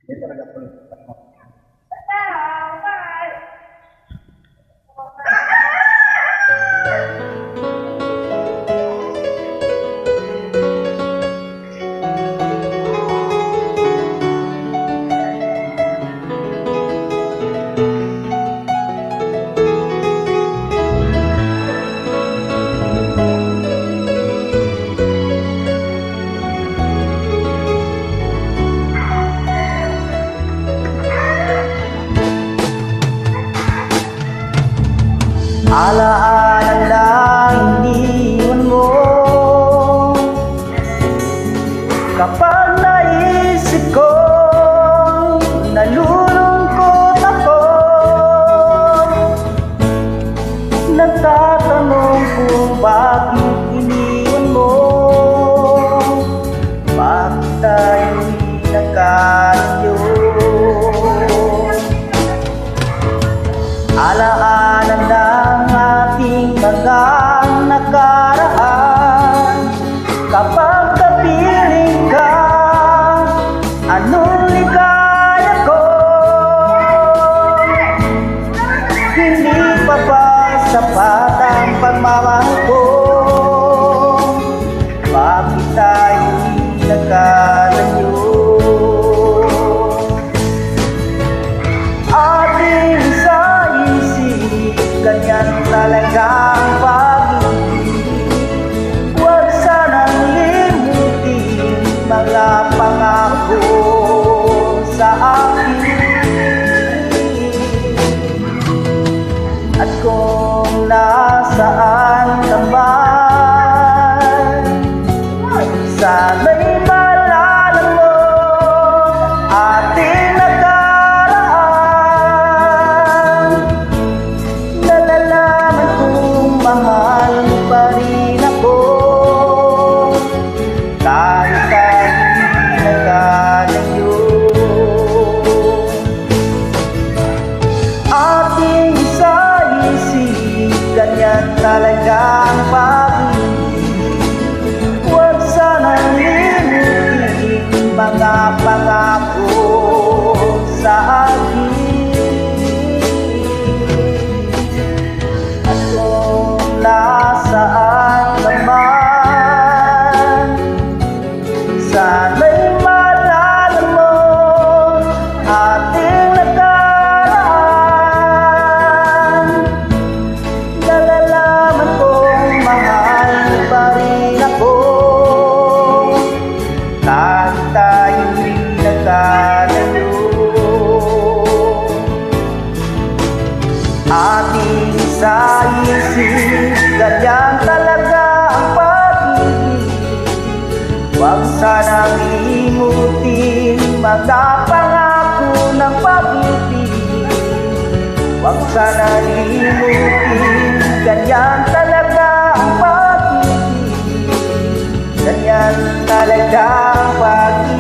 Hindi talaga po. Alaala lang iniwan mo kapag naisip ko, nalulungkot ako. Nagtatanong kung bakit iniwan mo, bakit tayo'y nagkalayo. Alaala ng ating mga nakaraan, kapag kapiling ka, anong ligaya ko. Hindi pa ba sapat ang pagmamahal ko, bakit tayo'y nagkalayo. Ganyan talaga ang pag-ibig. Huwag sanang limutin mga pangako sa akin. At kung nasaan ka man, sana'y maalala mo ating mahal pa rin ako, kahit tayo'y nagkalayo. Ating isa-isip, ganyan talaga ang pag-ibig. Huwag sanang limutin mga pangako sa akin. Nasaan ka man, sana'y maalala mo ating nakaraan. Nalalaman kong mahal pa rin ako, kahit tayo'y nagkalayo. Ating isa-isip, ganyan talaga ang pag-ibig. Huwag sanang limutin mga pangako ng pag-ibig. Huwag sanang limutin, ganyan talaga ang pag-ibig. Ganyan talaga ang pag-ibig.